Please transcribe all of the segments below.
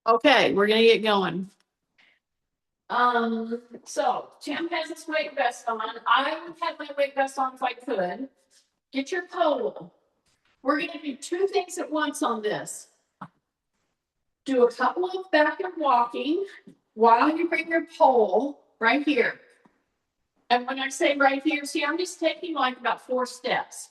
Okay, we're gonna get going. So Tim has his weight vest on. I would have my weight vest on if I could. Get your pole. We're gonna do two things at once on this. Do a couple of backward walking while you bring your pole right here. And when I say right here, see, I'm just taking like about 4 steps.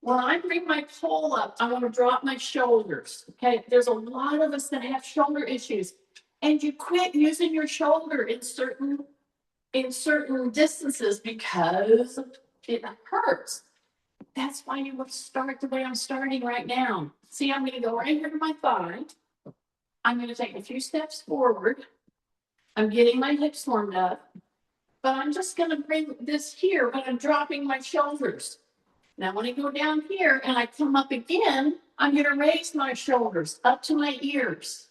When I bring my pole up, I want to drop my shoulders. Okay, there's a lot of us that have shoulder issues, and you quit using your shoulder in certain distances because it hurts. That's why you would start the way I'm starting right now. See, I'm going to go right here to my thigh. I'm going to take a few steps forward. I'm getting my hips warmed up, but I'm just going to bring this here, but I'm dropping my shoulders. Now, when I go down here and I come up again, I'm going to raise my shoulders up to my ears.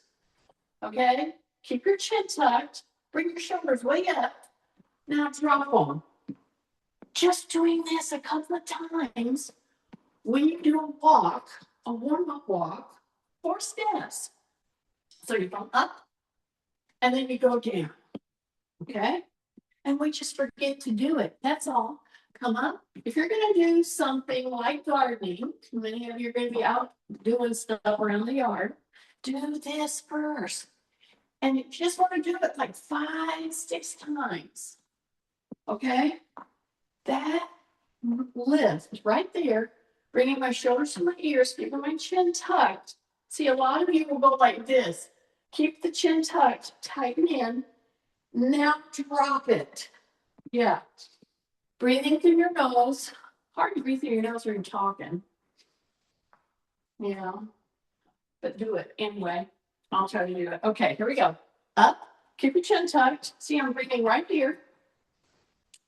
Okay? Keep your chin tucked. Bring your shoulders way up. Now drop them. Just doing this a couple of times when you do a walk, a warm-up walk, 4 steps. So you go up and then you go down. Okay? And we just forget to do it. That's all. Come up. If you're going to do something like gardening, many of you are going to be out doing stuff around the yard, do this first. And you just want to do it like 5, 6 times. Okay? That lift right there, bringing my shoulders to my ears, keeping my chin tucked. See, a lot of you will go like this. Keep the chin tucked, tighten in. Now drop it. Yeah. Breathing through your nose. Hard to breathe through your nose when you're talking. Yeah. But do it anyway. I'll try to do it. Okay, here we go. Up. Keep your chin tucked. See, I'm breathing right here.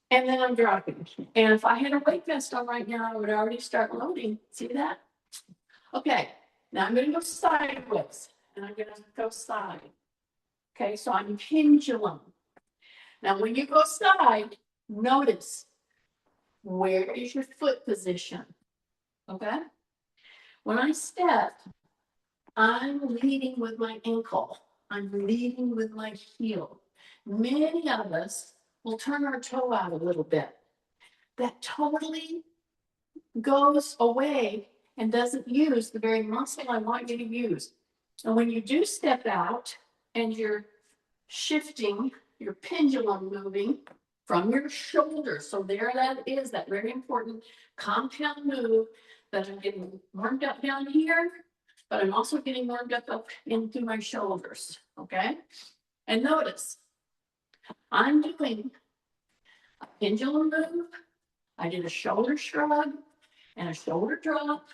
And then I'm dropping. And if I had a weight vest on right now, I would already start loading. See that? Okay. Now I'm going to go sideways. And I'm going to go side. Okay, so I'm pendulum. Now when you go side, notice, where is your foot position? Okay? When I step, I'm leading with my ankle. I'm leading with my heel. Many of us will turn our toe out a little bit. That totally goes away and doesn't use the very muscle I want you to use. And when you do step out and you're shifting, your pendulum moving from your shoulder. So there that is, that very important compound move that I'm getting warmed up down here, but I'm also getting warmed up into my shoulders, okay? And notice, I'm doing a pendulum move. I did a shoulder shrug and a shoulder drop,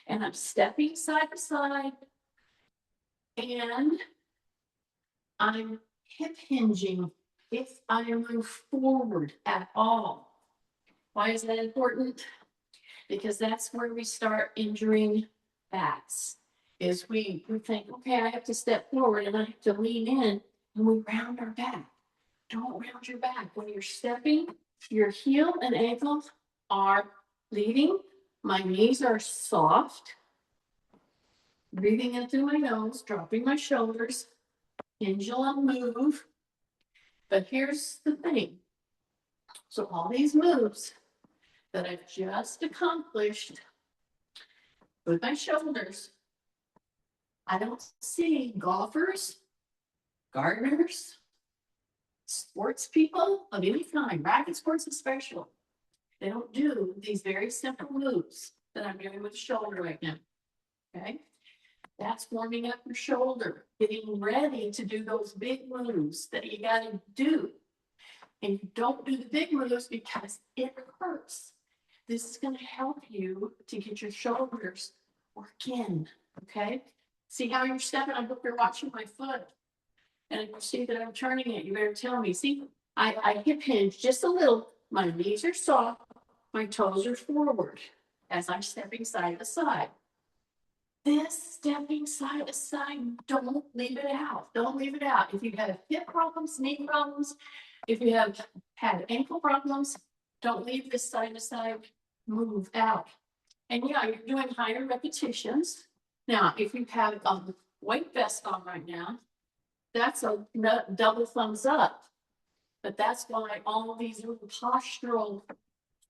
and I'm stepping side to side, and I'm hip hinging if I move forward at all. Why is that important? Because that's where we start injuring backs. Is we think, okay, I have to step forward and I have to lean in, and we round our back. Don't round your back. When you're stepping, your heel and ankles are leading. My knees are soft. Breathing in through my nose, dropping my shoulders, pendulum move. But here's the thing. So all these moves that I've just accomplished with my shoulders, I don't see golfers, gardeners, sports people of any kind, racket sports especially. They don't do these very simple moves that I'm doing with the shoulder right now. Okay? That's warming up your shoulder, getting ready to do those big moves that you got to do. And you don't do the big moves because it hurts. This is going to help you to get your shoulders working. Okay? See how you're stepping? I hope you're watching my foot. And if you see that I'm turning it, you better tell me. See, I hip hinge just a little. My knees are soft. My toes are forward as I'm stepping side to side. This stepping side to side, don't leave it out. Don't leave it out. If you have hip problems, knee problems, if you have had ankle problems, don't leave this side to side. Move out. And yeah, you're doing higher repetitions. Now, if you have weight vest on right now, that's a double thumbs up. But that's why all these little postural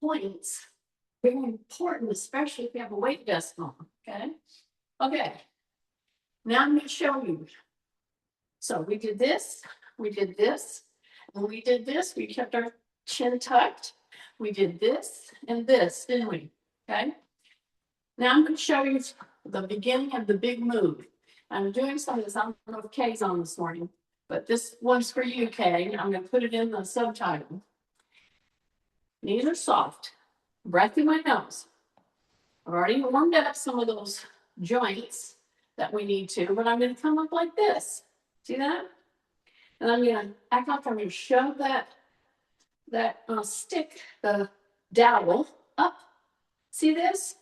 points are very important, especially if you have a weight vest on. Okay. Okay. Now I'm going to show you. So we did this, we did this, and we did this. We kept our chin tucked. We did this and this, didn't we? Okay. Now I'm going to show you the beginning of the big move. I'm doing some of this. I don't know if Kay's on this morning, but this one's for you, Kay. I'm going to put it in the subtitle. Knees are soft. Breath through my nose. I've already warmed up some of those joints that we need to, but I'm going to come up like this. See that? And I'm going to act like I'm going to shove that stick, the dowel, up. See this?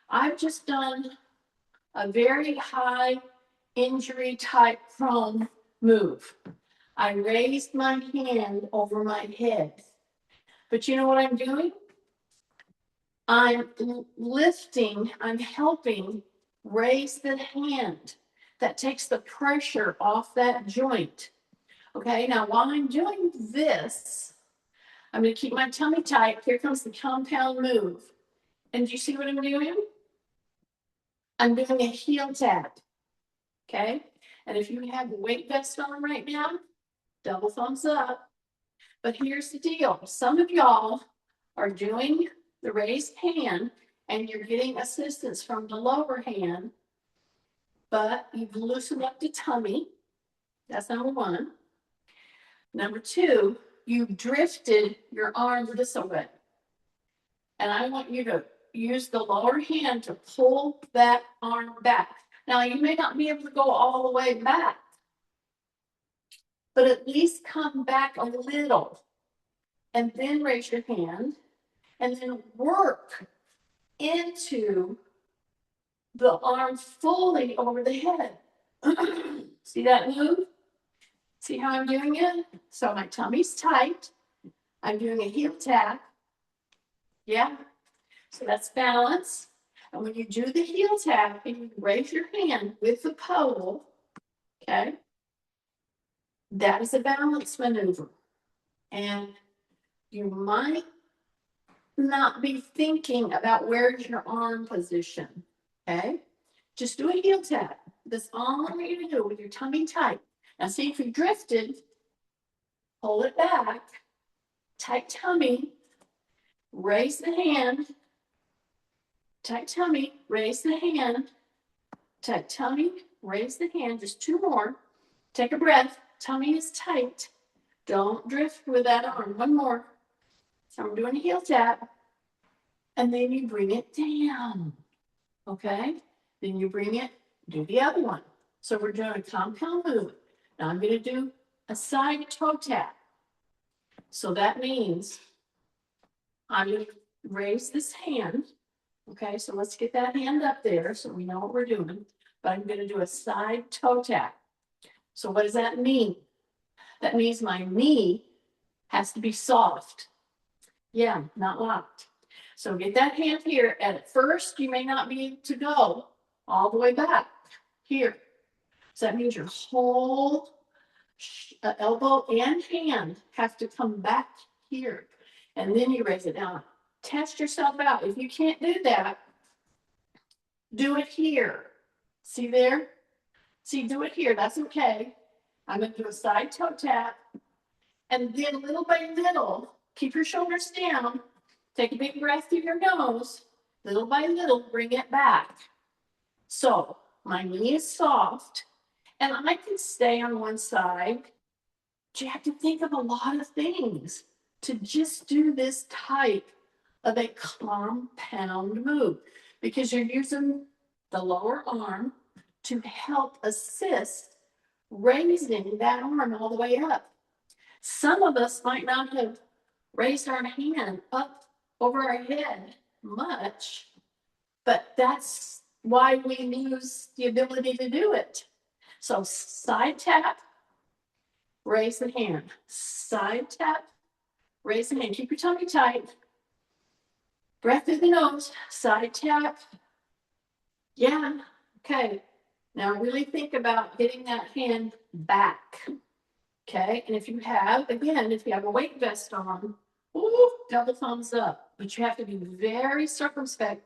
I've just done a very high injury type prone move. I raised my hand over my head. But you know what I'm doing? I'm lifting, I'm helping raise the hand. That takes the pressure off that joint. Okay, now while I'm doing this, I'm going to keep my tummy tight. Here comes the compound move. And do you see what I'm doing? I'm doing a heel tap. Okay, and if you have the weight vest on right now, double thumbs up. But here's the deal. Some of y'all are doing the raised hand and you're getting assistance from the lower hand, but you've loosened up the tummy. That's number one. Number two, you've drifted your arm this way. And I want you to use the lower hand to pull that arm back. Now, you may not be able to go all the way back, but at least come back a little. And then raise your hand. And then work into the arm fully over the head. See that move? See how I'm doing it? So my tummy's tight. I'm doing a heel tap. Yeah. So that's balance. And when you do the heel tap and you raise your hand with the pole, okay, that is a balance maneuver. And you might not be thinking about where's your arm position, okay? Just do a heel tap. That's all I want you to do with your tummy tight. Now see if you drifted, pull it back, tight tummy, raise the hand, tight tummy, raise the hand, tight tummy, raise the hand, just two more. Take a breath, tummy is tight. Don't drift with that arm, one more. So I'm doing a heel tap. And then you bring it down, okay? Then you bring it, do the other one. So we're doing a compound move. Now I'm going to do a side toe tap. So that means I'm going to raise this hand, okay? So let's get that hand up there so we know what we're doing. But I'm going to do a side toe tap. So what does that mean? That means my knee has to be soft. Yeah, not locked. So get that hand here. At first, you may not be able to go all the way back here. So that means your whole elbow and hand have to come back here. And then you raise it down. Test yourself out. If you can't do that, do it here. See there? See, do it here. That's okay. I'm going to do a side toe tap. And then little by little, keep your shoulders down. Take a big breath through your nose. Little by little, bring it back. So my knee is soft. And I can stay on one side. But you have to think of a lot of things to just do this type of a compound move. Because you're using the lower arm to help assist raising that arm all the way up. Some of us might not have raised our hand up over our head much, but that's why we lose the ability to do it. So side tap, raise the hand. Side tap, raise the hand. Keep your tummy tight. Breath through the nose. Side tap. Yeah. Okay. Now really think about getting that hand back. Okay, and if you have, again, if you have a weight vest on, ooh, double thumbs up. But you have to be very circumspect,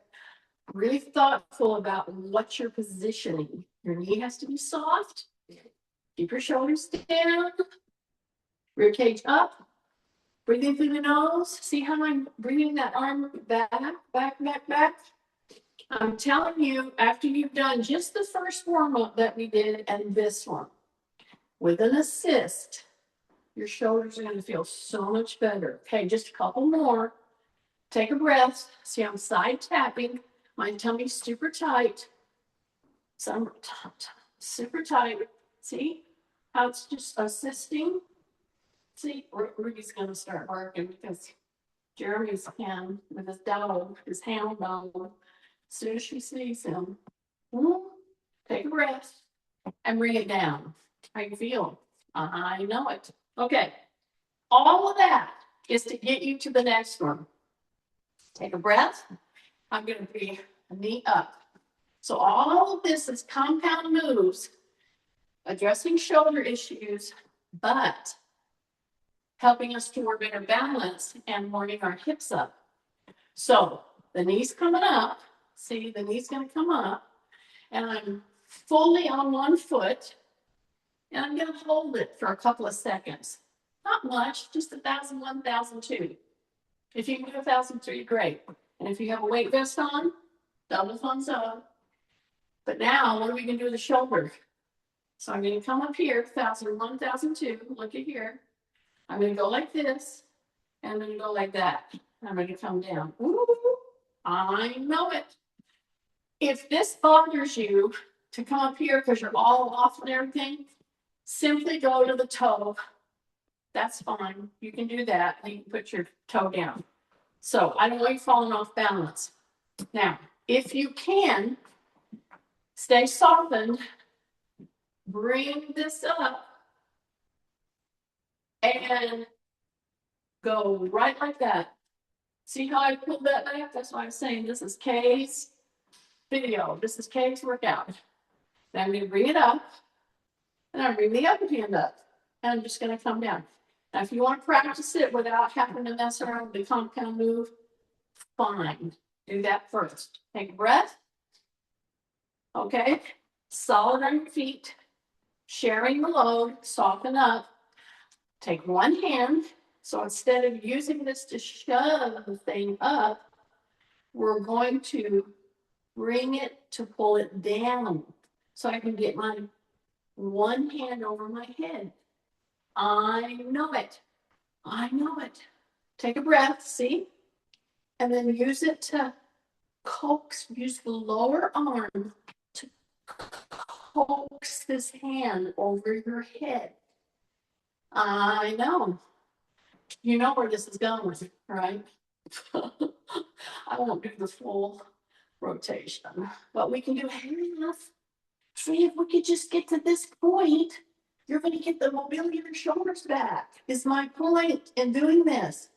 really thoughtful about what you're positioning. Your knee has to be soft. Keep your shoulders down. Rib cage up. Breathing through the nose. See how I'm bringing that arm back, back, back, back. I'm telling you, after you've done just the first warm-up that we did and this one, with an assist, your shoulders are going to feel so much better. Okay, just a couple more. Take a breath. See, I'm side tapping. My tummy's super tight. So I'm super tight. See how it's just assisting? See, Rudy's going to start working because Jeremy's hand with his dog, his hound dog. As soon as she sees him, take a breath and bring it down. How you feel? I know it. Okay. All of that is to get you to the next one. Take a breath. I'm going to be knee up. So all of this is compound moves, addressing shoulder issues, but helping us toward better balance and warming our hips up. So the knee's coming up. See, the knee's going to come up. And I'm fully on one foot. And I'm going to hold it for a couple of seconds. Not much, just 1,000, 1,002. If you can do 1,003, great. And if you have a weight vest on, double thumbs up. But now, what are we going to do with the shoulder? So I'm going to come up here, 1,000, 1,002. Look at here. I'm going to go like this. And I'm going to go like that. I'm going to come down. Ooh, I know it. If this bothers you to come up here because you're all off and everything, simply go to the toe. That's fine. You can do that. And you can put your toe down. So I don't want you falling off balance. Now, if you can, stay softened. Bring this up. And go right like that. See how I pulled that back? That's why I'm saying this is Kay's video. This is Kay's workout. Then I'm going to bring it up. And I'm bring the other hand up. And I'm just going to come down. Now, if you want to practice it without having to mess around with the compound move, fine. Do that first. Take a breath. Okay. Solid on your feet. Sharing the load. Soften up. Take one hand. So instead of using this to shove the thing up, we're going to bring it to pull it down. So I can get my one hand over my head. I know it. I know it. Take a breath, see? And then use it to coax, use the lower arm to coax this hand over your head. I know. You know where this is going, right? I won't do the full rotation, but we can do half. See, if we could just get to this point, you're going to get the mobility of your shoulders back, is my point in doing this.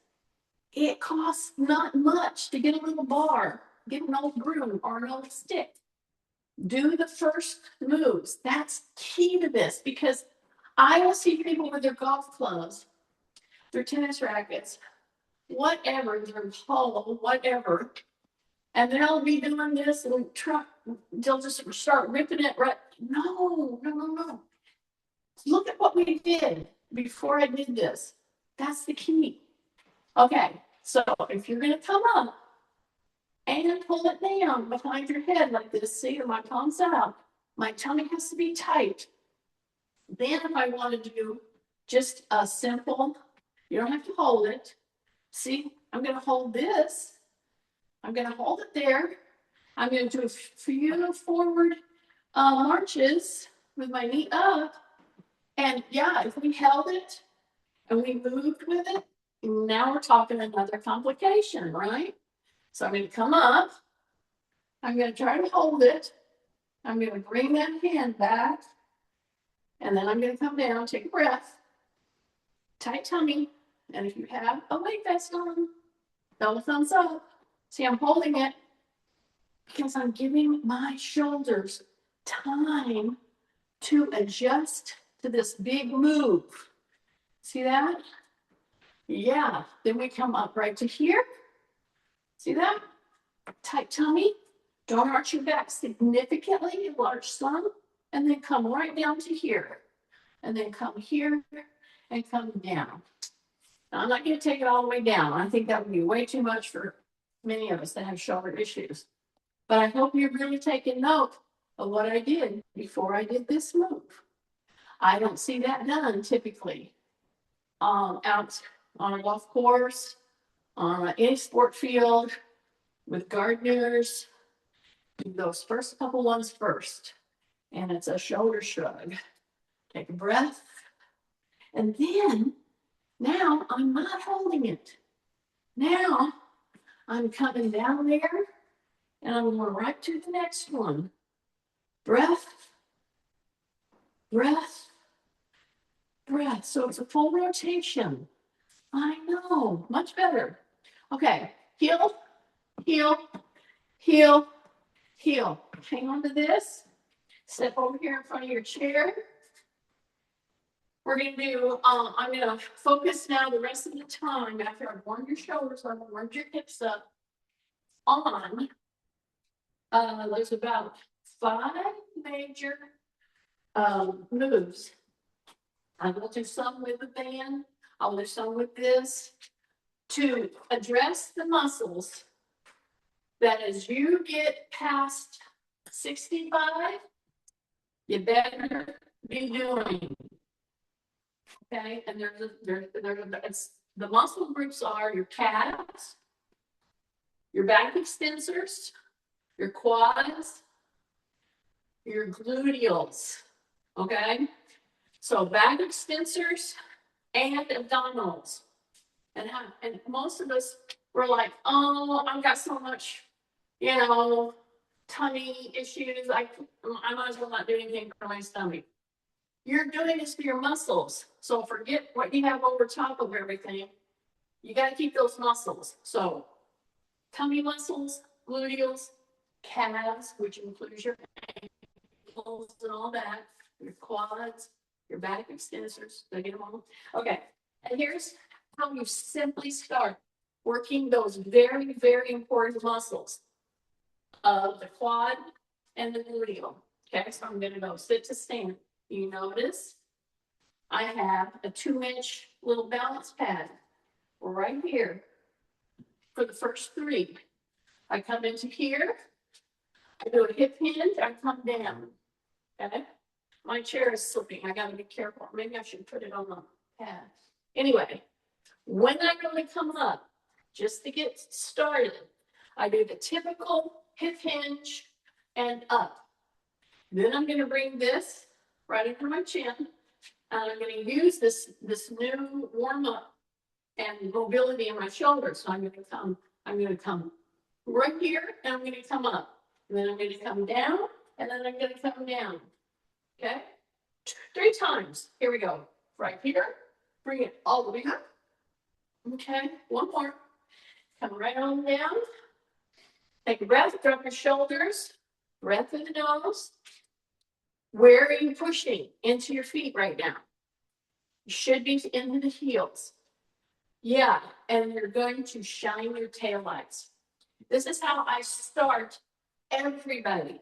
It costs not much to get a little bar, get an old broom or an old stick. Do the first moves. That's key to this, because I will see people with their golf clubs, their tennis rackets, whatever, their pole, whatever, and they'll be doing this and they'll just start ripping it right. No. Look at what we did before I did this. That's the key. Okay, so if you're going to come up and pull it down behind your head like this, see, my palms out, my tummy has to be tight. Then if I want to do just a simple, you don't have to hold it. See, I'm going to hold this. I'm going to hold it there. I'm going to do a few forward marches with my knee up. And yeah, if we held it and we moved with it, now we're talking another complication, right? So I'm going to come up. I'm going to try to hold it. I'm going to bring that hand back. And then I'm going to come down, take a breath, tight tummy. And if you have a weight vest on, double thumbs up. See, I'm holding it because I'm giving my shoulders time to adjust to this big move. See that? Yeah. Then we come up right to here. See that? Tight tummy. Don't arch your back significantly, enlarge some, and then come right down to here. And then come here and come down. Now, I'm not going to take it all the way down. I think that would be way too much for many of us that have shoulder issues. But I hope you're really taking note of what I did before I did this move. I don't see that done typically out on a golf course, on any sport field, with gardeners. Do those first couple ones first. And it's a shoulder shrug. Take a breath. And then, now I'm not holding it. Now I'm coming down there and I'm going right to the next one. Breath, breath, breath. So it's a full rotation. I know, much better. Okay, heel, heel, heel, heel. Hang on to this. Step over here in front of your chair. We're going to do, I'm going to focus now the rest of the time after I've warmed your shoulders up, warmed your hips up on, there's about 5 major moves. I will do some with the band. I'll do some with this to address the muscles that as you get past 65, you better be doing. Okay, and the muscle groups are your calves, your back extensors, your quads, your gluteals. Okay, so back extensors and abdominals. And most of us were like, oh, I've got so much, tummy issues. I might as well not do anything for my stomach. You're doing this for your muscles. So forget what you have over top of everything. You got to keep those muscles. So tummy muscles, gluteals, calves, which includes your ankles and all that, your quads, your back extensors. Did I get them all? Okay. And here's how you simply start working those very, very important muscles of the quad and the gluteal. Okay, so I'm going to go sit to stand. You notice I have a 2-inch little balance pad right here for the first 3. I come into here, I do a hip hinge, I come down. Okay, my chair is slipping. I got to be careful. Maybe I should put it on the pad. Anyway, when I really come up, just to get started, I do the typical hip hinge and up. Then I'm going to bring this right under my chin, and I'm going to use this new warm up and mobility in my shoulders. So I'm going to come right here, and I'm going to come up, and then I'm going to come down, and then I'm going to come down. Okay, 3 times. Here we go. Right here, bring it all the way up. Okay, one more. Come right on down. Take a breath, drop your shoulders, breath through the nose. Where are you pushing? Into your feet right now. You should be into the heels. Yeah, and you're going to shine your taillights. This is how I start everybody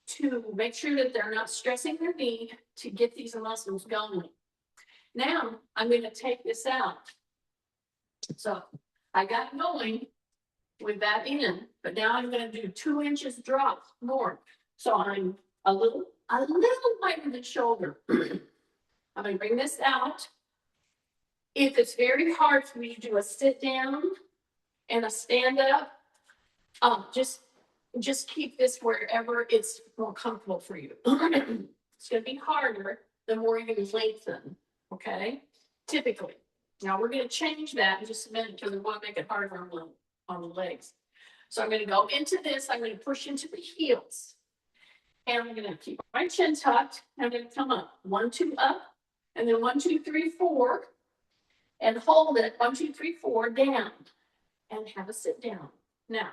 to make sure that they're not stressing their knee to get these muscles going. Now, I'm going to take this out. So I got going with that in, but now I'm going to do 2 inches drop more. So I'm a little wider than shoulder. I'm going to bring this out. If it's very hard for me to do a sit down and a stand up, just keep this wherever it's more comfortable for you. It's going to be harder the more you lengthen, okay? Typically. Now we're going to change that in just a minute because we want to make it harder on the legs. So I'm going to go into this. I'm going to push into the heels. And I'm going to keep my chin tucked. I'm going to come up. 1, 2, up. And then 1, 2, 3, 4. And hold it. 1, 2, 3, 4 down. And have a sit down. Now,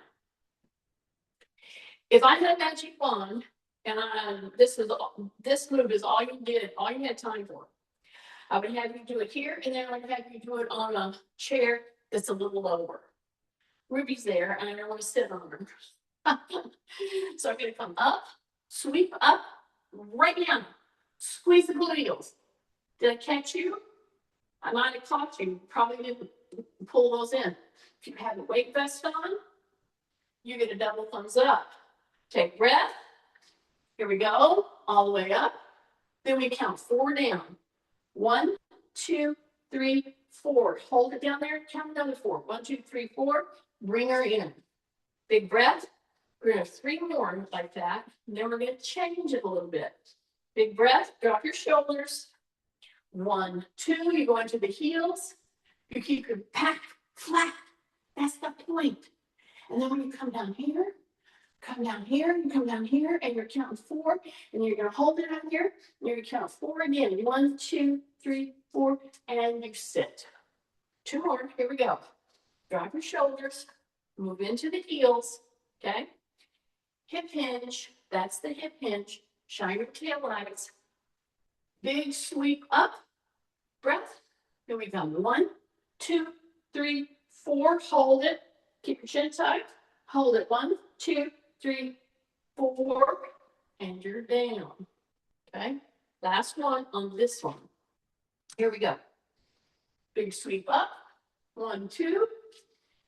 if I had a magic wand, And this move is all you had time for. I would have you do it here, and then I would have you do it on a chair that's a little lower. Ruby's there, and I don't want to sit on her. So I'm going to come up, sweep up, right down, squeeze the gluteals. Did I catch you? I might have caught you. Probably didn't pull those in. If you have a weight vest on, you get a double thumbs up. Take breath. Here we go, all the way up. Then we count 4 down. 1, 2, 3, 4. Hold it down there. Count another 4. 1, 2, 3, 4. Bring her in. Big breath. We're going to have 3 more like that. And then we're going to change it a little bit. Big breath. Drop your shoulders. 1, 2. You go into the heels. You keep your back flat. That's the point. And then when you come down here, you come down here, and you're counting 4, and you're going to hold it on here, and you're going to count 4 again. 1, 2, 3, 4, and you sit. 2 more. Here we go. Drop your shoulders. Move into the heels. Okay. Hip hinge. That's the hip hinge. Shine your tail lights. Big sweep up. Breath. Here we go. 1, 2, 3, 4. Hold it. Keep your chin tight. Hold it. 1, 2, 3, 4, and you're down. Okay. Last one on this one. Here we go. Big sweep up. 1, 2.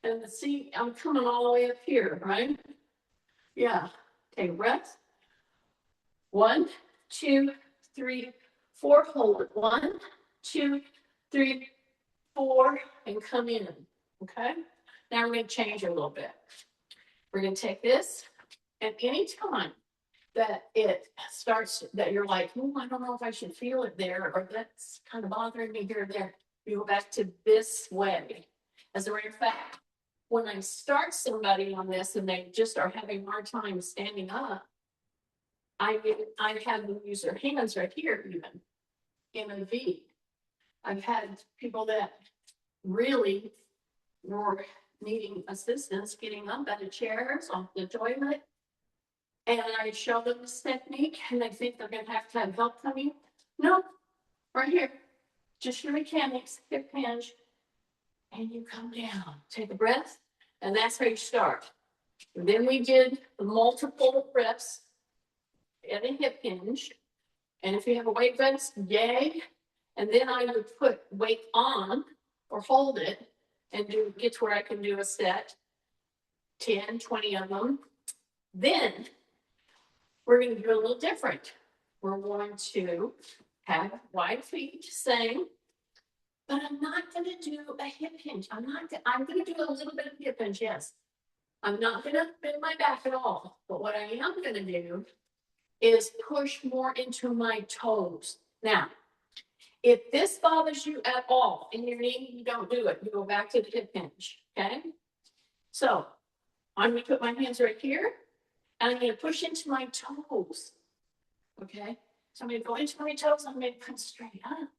And let's see, I'm coming all the way up here, right? Yeah. Take a breath. 1, 2, 3, 4. Hold it. 1, 2, 3, 4, and come in. Okay. Now we're going to change it a little bit. We're going to take this, and any time that it starts, that you're like, oh, I don't know if I should feel it there, or that's kind of bothering me here or there, you go back to this way. As a matter of fact, when I start somebody on this and they just are having a hard time standing up, I have them use their hands right here, even in a V. I've had people that really were needing assistance getting up out of chairs, off the toilet, and I show them this technique, and they think they're going to have help coming. No, right here. Just your mechanics, hip hinge, and you come down. Take a breath, and that's how you start. And then we did the multiple reps at a hip hinge, and if you have a weight vest, yay. And then I would put weight on or hold it and get to where I can do a set, 10, 20 of them. Then we're going to do a little different. We're going to have wide feet, same, but I'm not going to do a hip hinge. I'm going to do a little bit of hip hinge, yes. I'm not going to bend my back at all. But what I am going to do is push more into my toes. Now, if this bothers you at all in your knee, you don't do it. You go back to the hip hinge, okay? So I'm going to put my hands right here, and I'm going to push into my toes, okay? So I'm going to go into my toes. I'm going to come straight up.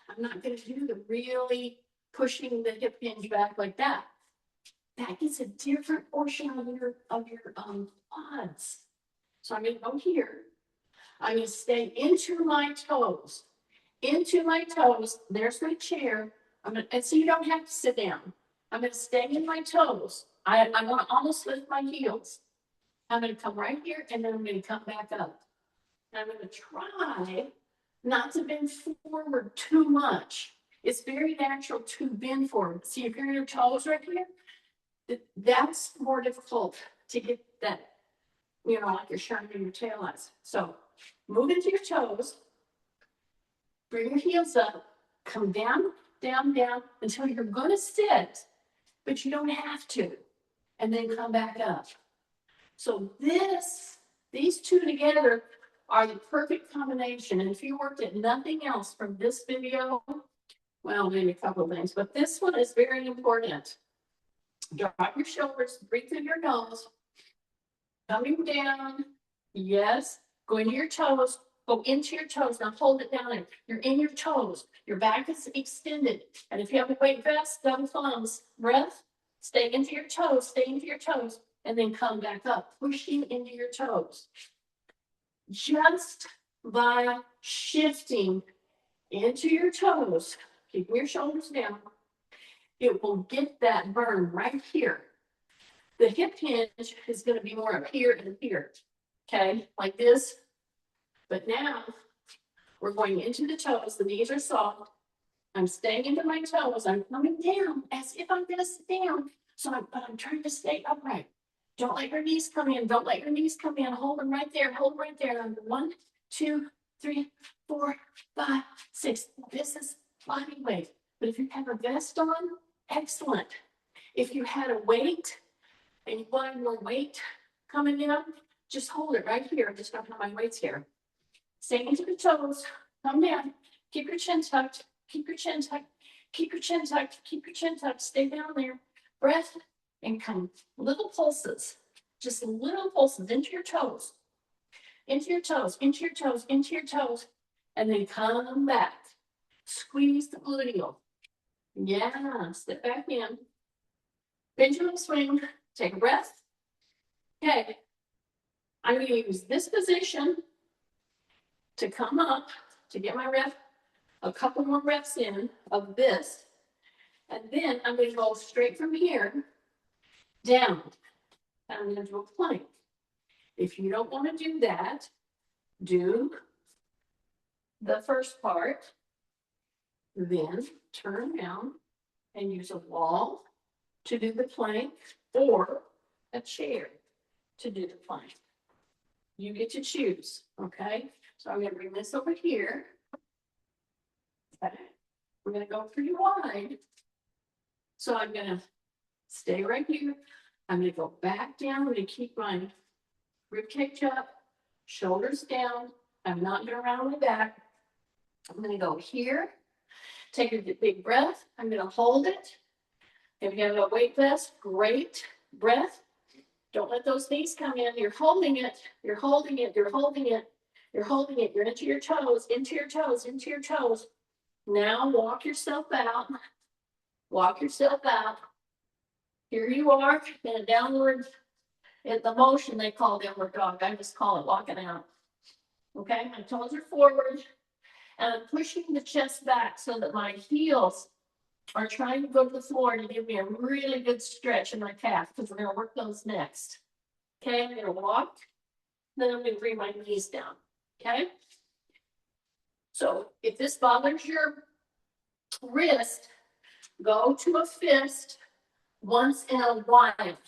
I'm not going to do the really pushing the hip hinge back like that. That gets a different portion of your quads. So I'm going to go here. I'm going to stay into my toes. Into my toes. There's my chair. And so you don't have to sit down. I'm going to stay in my toes. I'm going to almost lift my heels. I'm going to come right here, and then I'm going to come back up. And I'm going to try not to bend forward too much. It's very natural to bend forward. See, if you're in your toes right here, that's more difficult to get that, like you're shining your tail lights. So move into your toes, bring your heels up, come down, down, down until you're going to sit, but you don't have to, and then come back up. So these two together are the perfect combination. And if you worked at nothing else from this video, well, maybe a couple of things, but this one is very important. Drop your shoulders, breathe through your nose, coming down, yes, go into your toes, go into your toes, now hold it down, you're in your toes, your back is extended, and if you have a weight vest, double thumbs, breath, stay into your toes, and then come back up, pushing into your toes. just by shifting into your toes, keeping your shoulders down, it will get that burn right here. The hip hinge is going to be more up here and here, okay, like this. But now we're going into the toes. The knees are soft. I'm staying into my toes. I'm coming down as if I'm going to sit down. But I'm trying to stay upright. Don't let your knees come in. Don't let your knees come in. Hold them right there. Hold them right there. 1, 2, 3, 4, 5, 6. This is body weight. But if you have a vest on, excellent. If you had a weight and you wanted more weight coming down, just hold it right here. I just don't have my weights here. Stay into the toes. Come down. Keep your chin tucked. Keep your chin tucked. Keep your chin tucked. Keep your chin tucked. Stay down there. Breath and come. Little pulses. Just little pulses into your toes. Into your toes. Into your toes. Into your toes. And then come back. Squeeze the gluteal. Yeah. Step back in. Pendulum swing. Take a breath. Okay. I'm going to use this position to come up to get my rep, a couple more reps in of this. And then I'm going to go straight from here down. And I'm going to do a plank. If you don't want to do that, do the first part, then turn around and use a wall to do the plank or a chair to do the plank. You get to choose, okay? So I'm going to bring this over here. Okay. We're going to go pretty wide. So I'm going to stay right here. I'm going to go back down. I'm going to keep my rib cage up, shoulders down. I'm not going to round my back. I'm going to go here. Take a big breath. I'm going to hold it. If you have a weight vest, great breath. Don't let those knees come in. You're holding it. You're holding it. You're holding it. You're holding it. You're into your toes, into your toes, into your toes. Now walk yourself out. Walk yourself out. Here you are in a downward, in the motion they call downward dog. I just call it walking out. Okay, my toes are forward. And I'm pushing the chest back so that my heels are trying to go to the floor to give me a really good stretch in my calf because we're going to work those next. Okay, I'm going to walk. Then I'm going to bring my knees down. Okay. So if this bothers your wrist, go to a fist once in a while.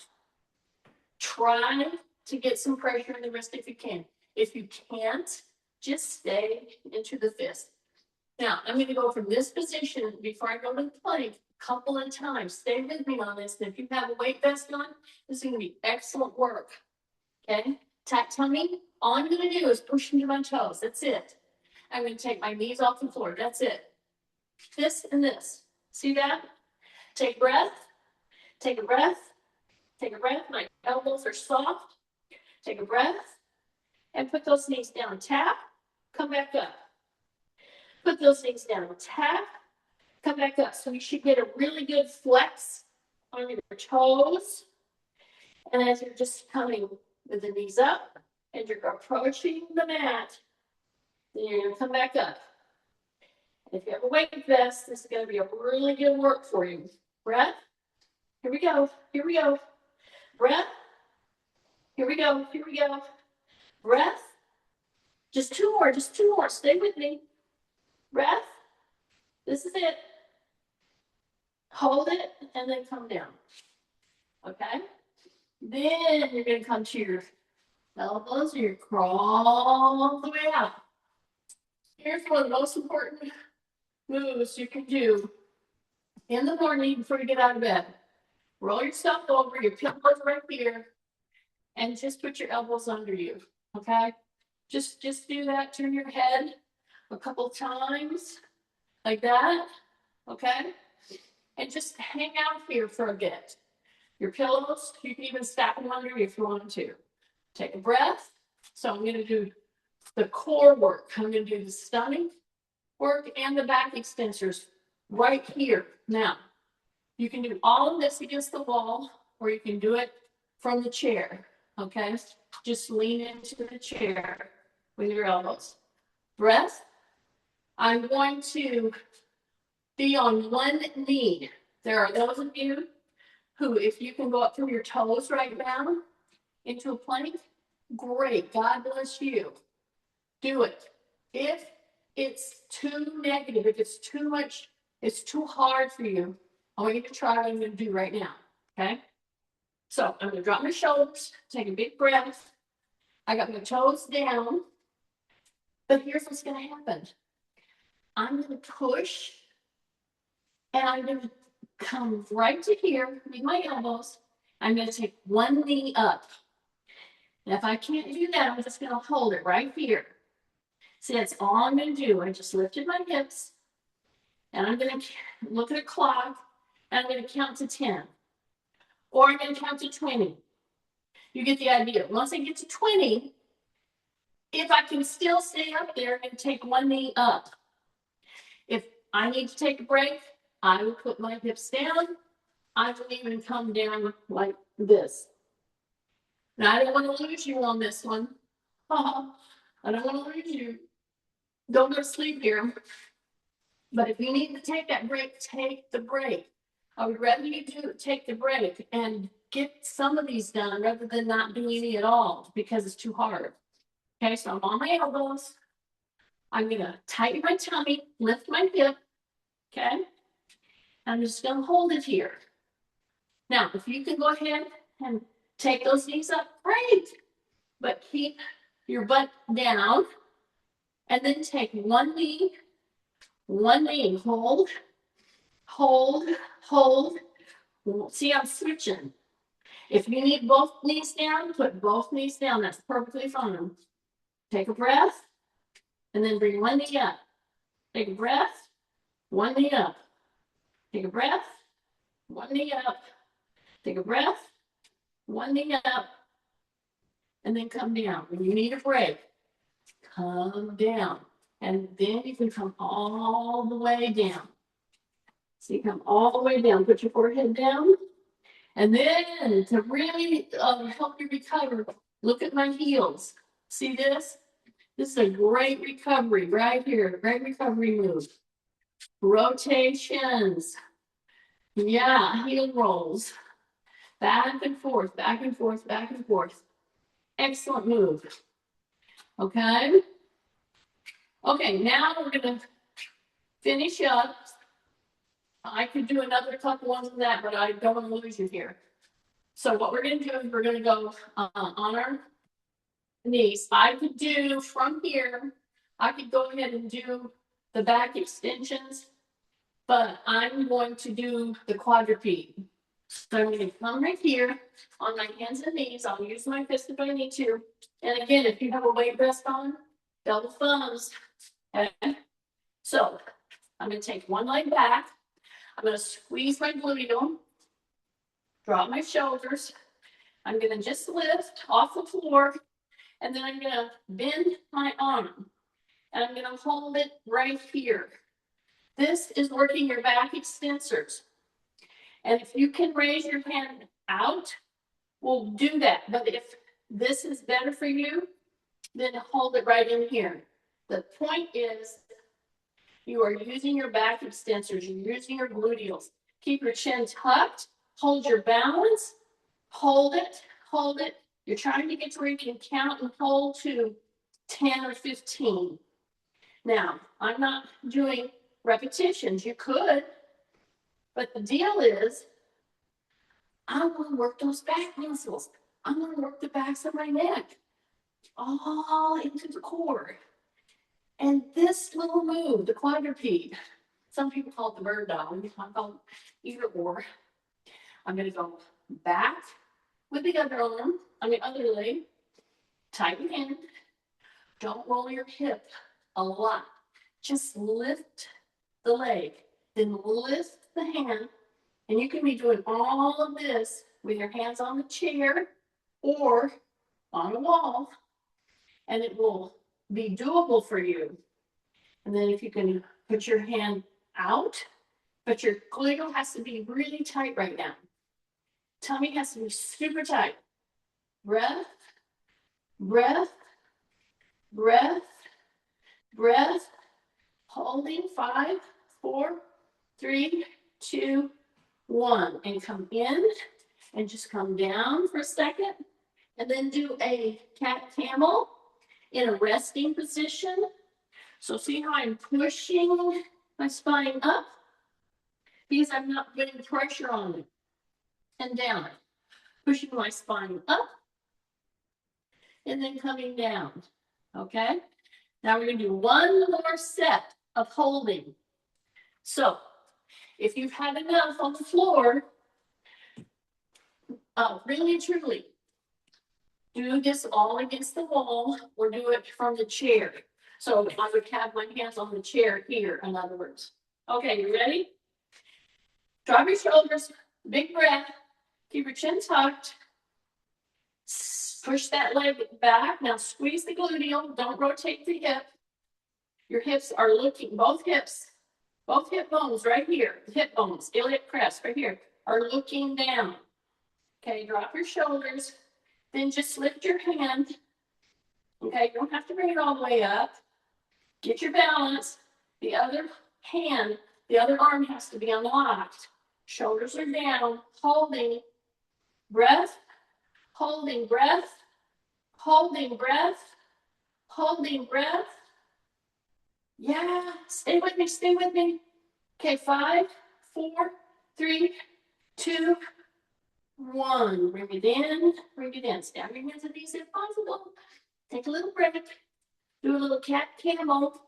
Try to get some pressure in the wrist if you can. If you can't, just stay into the fist. Now, I'm going to go from this position before I go to the plank a couple of times. Stay with me on this. And if you have a weight vest on, this is going to be excellent work. Okay? Tight tummy. All I'm going to do is push into my toes. That's it. I'm going to take my knees off the floor. That's it. This and this. See that? Take a breath. Take a breath. Take a breath. My elbows are soft. Take a breath. And put those knees down. Tap. Come back up. Put those knees down. Tap. Come back up. So you should get a really good flex on your toes. And as you're just coming with the knees up and you're approaching the mat, then you're going to come back up. And if you have a weight vest, this is going to be a really good work for you. Breath. Here we go. Here we go. Breath. Here we go. Here we go. Breath. Just two more. Just two more. Stay with me. Breath. This is it. Hold it and then come down. Okay? Then you're going to come to your elbows and you crawl all the way out. Here's one of the most important moves you can do in the morning before you get out of bed. Roll yourself over, your pillows right here, and just put your elbows under you. Okay? Just do that. Turn your head a couple times like that. Okay? And just hang out here for a bit. Your pillows, you can even stack them under you if you want to. Take a breath. So I'm going to do the core work. I'm going to do the stomach work and the back extensors right here. Now, you can do all of this against the wall, or you can do it from the chair. Okay? Just lean into the chair. with your elbows. Breath. I'm going to be on one knee. There are those of you who, if you can go up through your toes right now into a plank, great. God bless you. Do it. If it's too negative, if it's too much, it's too hard for you, I want you to try what I'm going to do right now. Okay? So I'm going to drop my shoulders, take a big breath. I got my toes down. But here's what's going to happen. I'm going to push, and I'm going to come right to here with my elbows. I'm going to take one knee up. And if I can't do that, I'm just going to hold it right here. See, that's all I'm going to do. I just lifted my hips, and I'm going to look at a clock, and I'm going to count to 10. Or I'm going to count to 20. You get the idea. Once I get to 20, if I can still stay up there, I'm going to take one knee up. If I need to take a break, I will put my hips down. I will even come down like this. Now, I don't want to lose you on this one. I don't want to lose you. Don't go to sleep here. But if you need to take that break, take the break. I would rather you take the break and get some of these done rather than not do any at all because it's too hard. Okay, so I'm on my elbows. I'm going to tighten my tummy, lift my hip. Okay, I'm just going to hold it here. Now, if you can go ahead and take those knees up, great. But keep your butt down. And then take one knee, hold, hold, hold. See, I'm switching. If you need both knees down, put both knees down. That's perfectly fine. Take a breath, and then bring one knee up. Take a breath, one knee up. Take a breath, one knee up. Take a breath, one knee up, and then come down. When you need a break, come down. And then you can come all the way down. So you come all the way down. Put your forehead down. And then to really help you recover, look at my heels. See this? This is a great recovery right here. Great recovery move. Rotations. Yeah, heel rolls. Back and forth, back and forth, back and forth. Excellent move. Okay? Okay, now we're going to finish up. I could do another couple ones of that, but I don't want to lose you here. So what we're going to do is we're going to go on our knees. I could do from here, I could go ahead and do the back extensions, but I'm going to do the quadruped. So I'm going to come right here on my hands and knees. I'll use my fist if I need to. And again, if you have a weight vest on, double thumbs. Okay. So I'm going to take one leg back. I'm going to squeeze my gluteum, drop my shoulders. I'm going to just lift off the floor, and then I'm going to bend my arm, and I'm going to hold it right here. This is working your back extensors. And if you can raise your hand out, we'll do that. But if this is better for you, then hold it right in here. The point is, you are using your back extensors. You're using your gluteals. Keep your chin tucked. Hold your balance. Hold it. Hold it. You're trying to get to where you can count and hold to 10 or 15. Now, I'm not doing repetitions. You could. But the deal is, I want to work those back muscles. I want to work the backs of my neck all into the core. And this little move, the quadruped, some people call it the bird dog. I call it either or. I'm going to go back with the other arm, other leg, tighten in. Don't roll your hip a lot. Just lift the leg, then lift the hand. And you can be doing all of this with your hands on the chair or on the wall, and it will be doable for you. And then if you can put your hand out, but your gluteal has to be really tight right now. Tummy has to be super tight. Breath, breath, breath, breath, holding 5, 4, 3, 2, 1. And come in and just come down for a second. And then do a cat camel in a resting position. So see how I'm pushing my spine up? Because I'm not putting pressure on it. And down. Pushing my spine up. And then coming down. Okay? Now we're going to do one more set of holding. So if you've had enough on the floor, really truly, do this all against the wall or do it from the chair. So I would have my hands on the chair here, in other words. Okay, you ready? Drop your shoulders, big breath, keep your chin tucked. Push that leg back. Now squeeze the gluteal, don't rotate the hip. Your hips are looking, both hip bones right here, the hip bones, iliac crest right here, are looking down. Okay, drop your shoulders, then just lift your hand. Okay, you don't have to bring it all the way up. Get your balance. The other hand, the other arm has to be unlocked. Shoulders are down, holding, breath, holding breath, holding breath, holding breath. Yeah, stay with me, stay with me. Okay, 5, 4, 3, 2, 1. Bring it in, bring it in. Stab your hands and knees if possible. Take a little break. Do a little cat camel.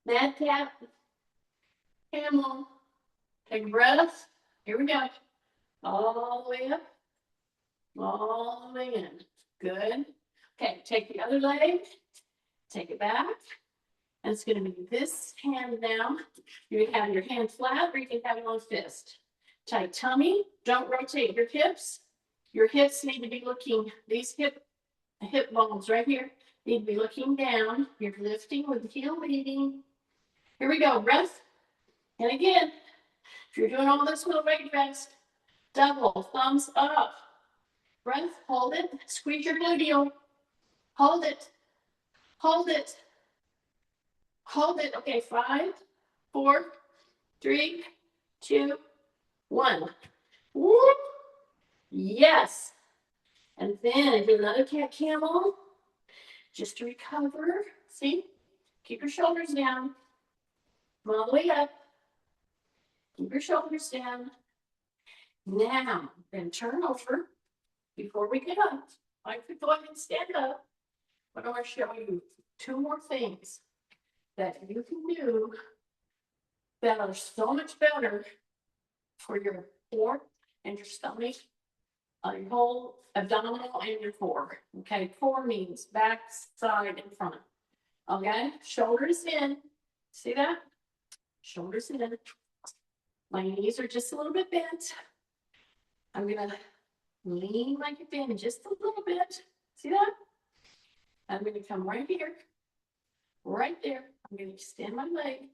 Mad cat. Camel. Take a breath. Here we go. All the way up. All the way in. Good. Okay, take the other leg. Take it back. And it's going to be this hand now. You can have your hand flat or you can have it on fist. Tight tummy. Don't rotate your hips. Your hips need to be looking, these hip bones right here need to be looking down. You're lifting with the heel leading. Here we go. Breath. And again, if you're doing all this with a weight vest, double thumbs up. Breath. Hold it. Squeeze your gluteal. Hold it. Hold it. Hold it. Okay, 5, 4, 3, 2, 1. Woo! Yes. And then do another cat camel. Just to recover. See? Keep your shoulders down. Come all the way up. Keep your shoulders down. Now, then turn over before we get up. I could go ahead and stand up, but I want to show you 2 more things that you can do that are so much better for your core and your stomach, your whole abdominal and your core. Okay, core means back, side, and front. Okay, shoulders in. See that? Shoulders in. My knees are just a little bit bent. I'm gonna lean like a pin just a little bit. See that? I'm gonna come right here, right there. I'm gonna extend my leg.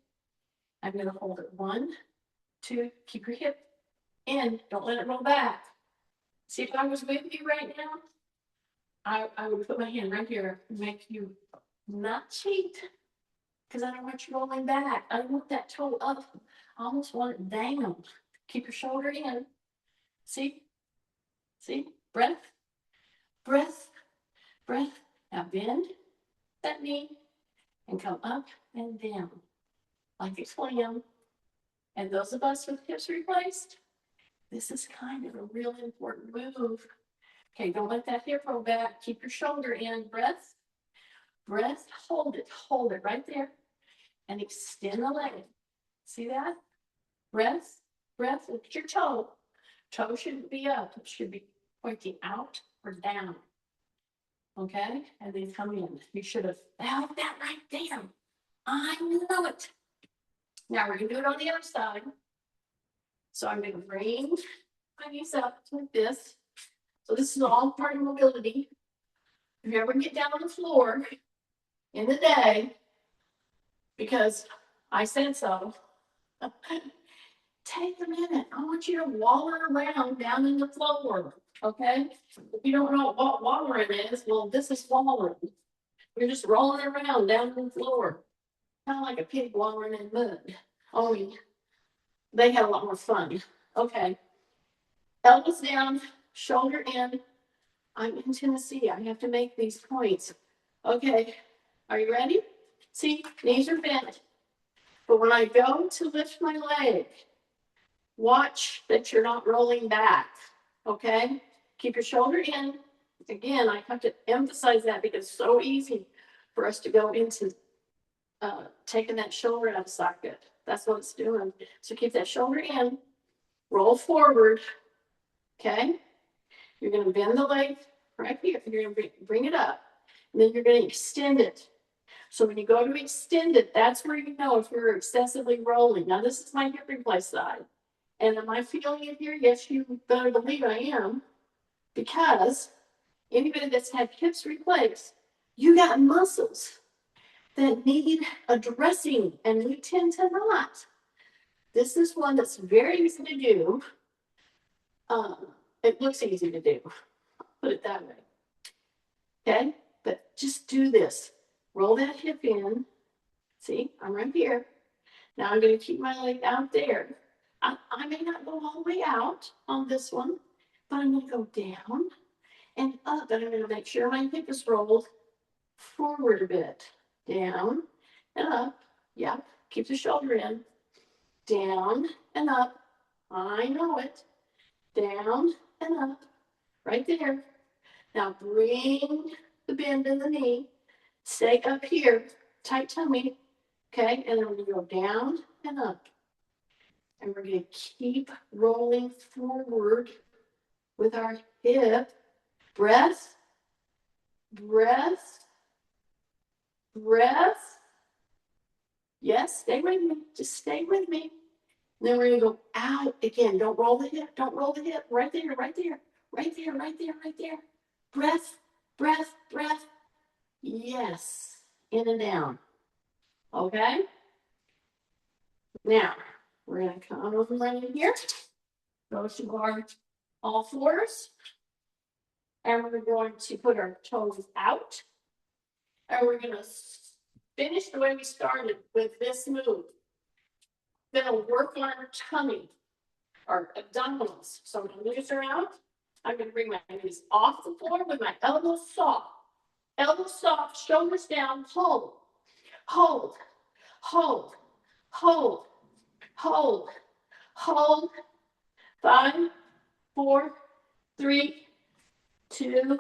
I'm gonna hold it 1, 2, keep your hip in, don't let it roll back. See, if I was with you right now, I would put my hand right here and make you not cheat, because I don't want you rolling back. I want that toe up. I almost want it down. Keep your shoulder in. See? See? Breath, breath, breath. Now bend that knee and come up and down like a slam. And those of us with hips replaced, this is kind of a real important move. Okay, don't let that hip roll back. Keep your shoulder in. Breath, breath. Hold it right there. And extend the leg. See that? Breath, breath. Look at your toe. Toe shouldn't be up. It should be pointing out or down. Okay? And then come in. You should have felt that right there. I know it. Now we're going to do it on the other side. So I'm going to bring my knees up like this. So this is all part of mobility. If you ever get down on the floor in the day, because I said so, take a minute. I want you to waller around down in the floor. Okay? If you don't know what wallering is, well, this is wallering. You're just rolling around down the floor, kind of like a pig wallowing in mud. Only they had a lot more fun. Okay. Elbows down, shoulder in. I'm in Tennessee. I have to make these points. Okay. Are you ready? See, knees are bent. But when I go to lift my leg, watch that you're not rolling back. Okay? Keep your shoulder in. Again, I have to emphasize that because it's so easy for us to go into taking that shoulder out of socket. That's what it's doing. So keep that shoulder in. Roll forward. Okay? You're going to bend the leg right here. You're going to bring it up. And then you're going to extend it. So when you go to extend it, that's where you know if you're excessively rolling. Now, this is my hip replaced side. And am I feeling it here? Yes, you better believe I am. Because anybody that's had hips replaced, you got muscles that need addressing, and we tend to not. This is one that's very easy to do. It looks easy to do, put it that way. Okay, but just do this. Roll that hip in. See, I'm right here. Now I'm going to keep my leg out there. I may not go all the way out on this one, but I'm going to go down and up, and I'm going to make sure my hip is rolled forward a bit. Down and up. Yep. Keep the shoulder in. Down and up. I know it. Down and up. Right there. Now bring the bend in the knee. Stay up here. Tight tummy. Okay. And then we're going to go down and up. And we're going to keep rolling forward with our hip. Breath. Breath. Breath. Yes, stay with me. Just stay with me. And then we're going to go out again. Don't roll the hip. Don't roll the hip. Right there, right there, right there, right there, right there. Breath, breath, breath. Yes. In and down. Okay? Now, we're going to come over right in here. Go to our all fours. And we're going to put our toes out. And we're going to finish the way we started with this move. Then we'll work on our tummy, our abdominals. So I'm going to lose her out. I'm going to bring my knees off the floor with my elbows soft. Elbows soft, shoulders down, hold, hold, hold, hold, hold, hold. 5, 4, 3, 2,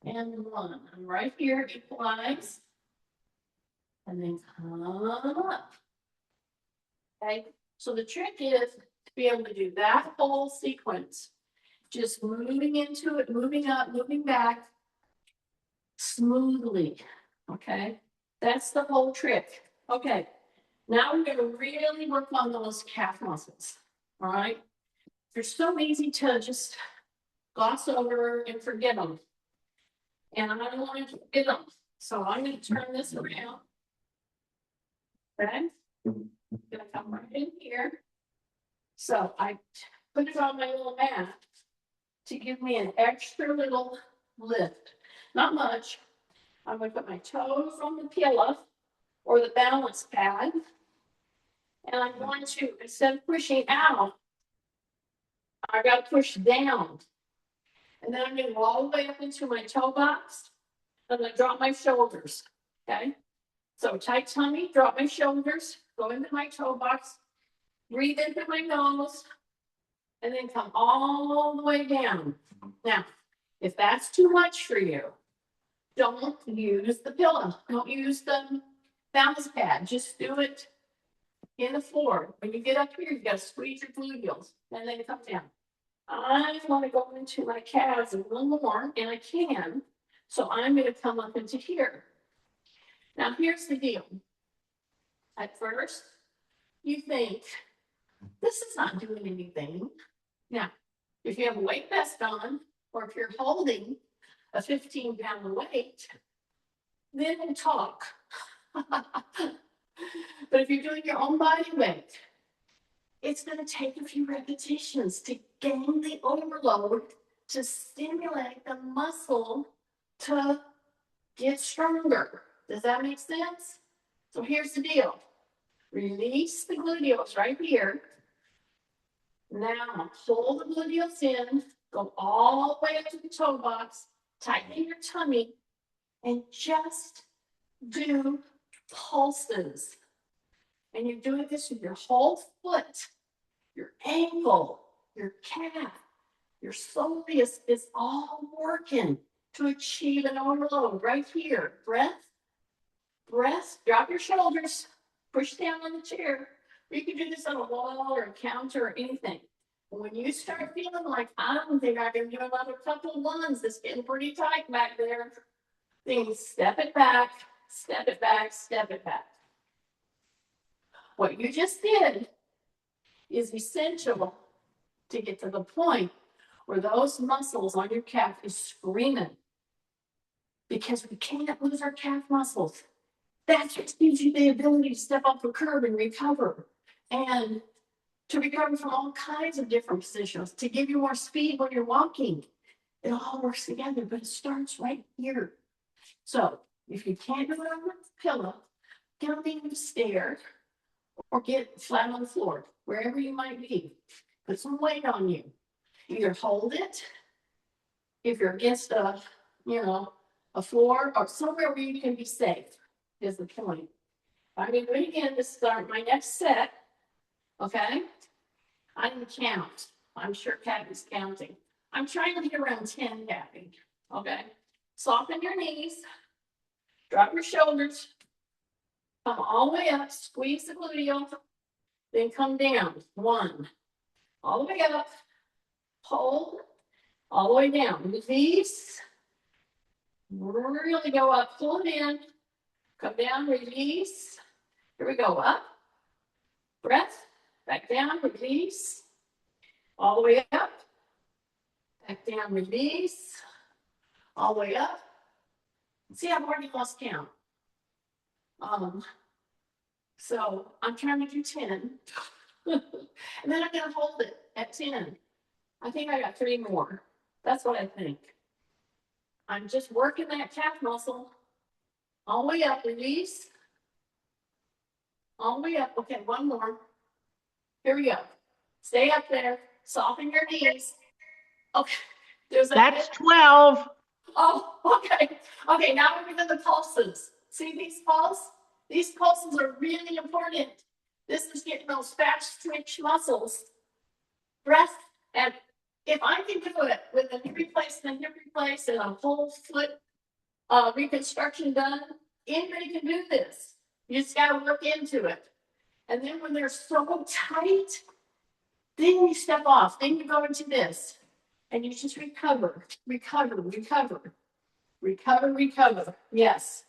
and 1. I'm right here, equalize. And then come up. Okay, so the trick is to be able to do that whole sequence. Just moving into it, moving up, moving back smoothly. Okay, that's the whole trick. Okay, now we're going to really work on those calf muscles. All right, they're so easy to just gloss over and forget them. And I don't want to forget them. So I'm going to turn this around. Okay, I'm going to come right in here. So I put it on my little mat to give me an extra little lift. Not much. I'm going to put my toes on the pillow or the balance pad. And I'm going to, instead of pushing out, I got to push down. And then I'm going to go all the way up into my toe box. I'm going to drop my shoulders. Okay? So tight tummy, drop my shoulders, go into my toe box, breathe into my nose, and then come all the way down. Now, if that's too much for you, don't use the pillow. Don't use the balance pad. Just do it in the floor. When you get up here, you got to squeeze your gluteals and then come down. I want to go into my calves a little more, and I can. So I'm going to come up into here. Now, here's the deal. At first, you think, this is not doing anything. Now, if you have a weight vest on, or if you're holding a 15-pound weight, then we'll talk. But if you're doing your own body weight, it's going to take a few repetitions to gain the overload to stimulate the muscle to get stronger. Does that make sense? So here's the deal. Release the gluteals right here. Now pull the gluteals in, go all the way up to the toe box, tighten your tummy, and just do pulses. And you're doing this with your whole foot, your ankle, your calf, your soleus is all working to achieve an overload right here. Breath, breath, drop your shoulders, push down on the chair. Or you can do this on a wall or a counter or anything. When you start feeling like, I don't think I can do another couple of ones, it's getting pretty tight back there, then step it back, step it back, step it back. What you just did is essential to get to the point where those muscles on your calf is screaming, because we can't lose our calf muscles. That's what gives you the ability to step off the curb and recover, and to recover from all kinds of different positions, to give you more speed when you're walking. It all works together, but it starts right here. So if you can't do it on the pillow, get on the stair or get flat on the floor, wherever you might be. Put some weight on you. Either hold it, if you're against a floor or somewhere where you can be safe, is the point. I'm going to do it again to start my next set. Okay? I didn't count. I'm sure Kathy's counting. I'm trying to get around 10, Kathy. Okay? Soften your knees. Drop your shoulders. Come all the way up. Squeeze the gluteal. Then come down. 1. All the way up. Hold. All the way down. Release. Really go up. Pull it in. Come down. Release. Here we go. Up. Breath. Back down. Release. All the way up. Back down. Release. All the way up. See, I've already lost count. So I'm trying to do 10. And then I'm going to hold it at 10. I think I got 3 more. That's what I think. I'm just working that calf muscle. All the way up, release. All the way up. Okay, 1 more. Here we go. Stay up there. Soften your knees. Okay. That's 12. Oh, okay. Okay, now we're doing the pulses. See these pulses? These pulses are really important. This is getting those fast twitch muscles. Breath, and if I can do it with a knee replacement, hip replace, and a whole foot reconstruction done, anybody can do this. You just got to work into it. And then when they're so tight, then you step off. Then you go into this. And you just recover, recover, recover, recover, recover. Yes.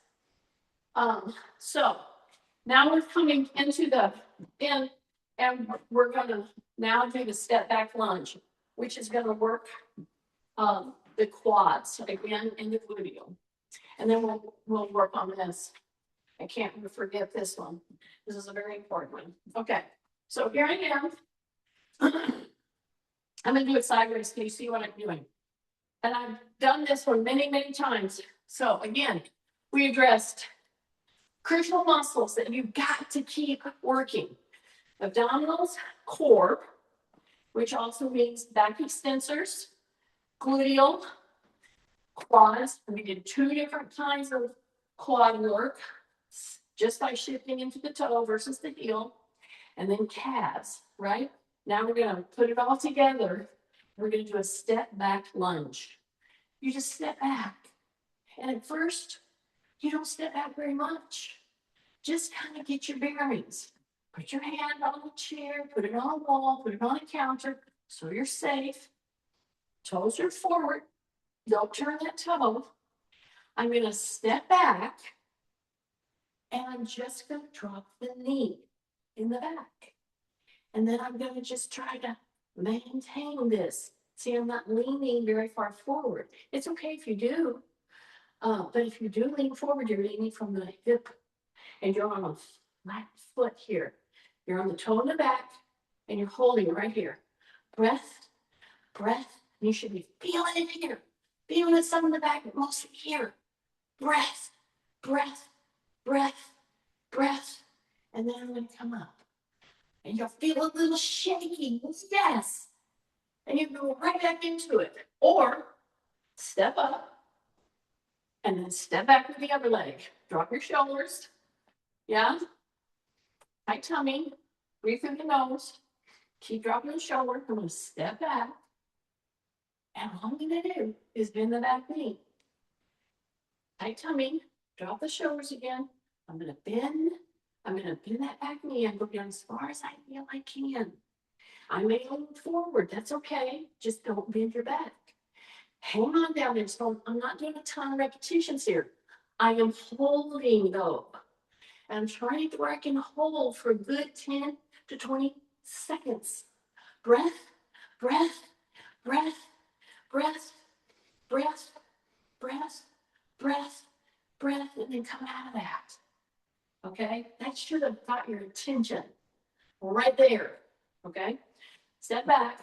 So now we're coming into the end, and we're going to now do the step back lunge, which is going to work the quads again in the gluteal. And then we'll work on this. I can't forget this one. This is a very important one. Okay. So here I am. I'm going to do it sideways. Can you see what I'm doing? And I've done this one many, many times. So again, we addressed crucial muscles that you've got to keep working. Abdominals, core, which also means back extensors, gluteal, quads. We did 2 different kinds of quad work, just by shifting into the toe versus the heel, and then calves, right? Now we're going to put it all together. We're going to do a step back lunge. You just step back. And at first, you don't step back very much. Just kind of get your bearings. Put your hand on the chair, put it on a wall, put it on a counter, so you're safe. Toes are forward. Don't turn that toe. I'm going to step back, and I'm just going to drop the knee in the back. And then I'm going to just try to maintain this. See, I'm not leaning very far forward. It's okay if you do. But if you do lean forward, you're leaning from the hip. And you're on a flat foot here. You're on the toe in the back. And you're holding right here. Breath, breath. You should be feeling it here. Feeling it some in the back, but mostly here. breath, breath, breath, breath. And then I'm going to come up. And you'll feel a little shaky. Yes. And you go right back into it. Or step up and then step back with the other leg. Drop your shoulders. Yeah. Tight tummy. Breathe through the nose. Keep dropping the shoulder. I'm going to step back. And all I'm going to do is bend the back knee. Tight tummy. Drop the shoulders again. I'm going to bend. I'm going to bend that back knee and go down as far as I feel I can. I may lean forward. That's okay. Just don't bend your back. Hang on down there. So I'm not doing a ton of repetitions here. I am holding though. And I'm trying to where I can hold for a good 10 to 20 seconds. Breath, breath, breath, breath, breath, breath, breath, breath, and then come out of that. Okay? That should have got your attention right there. Okay? Step back.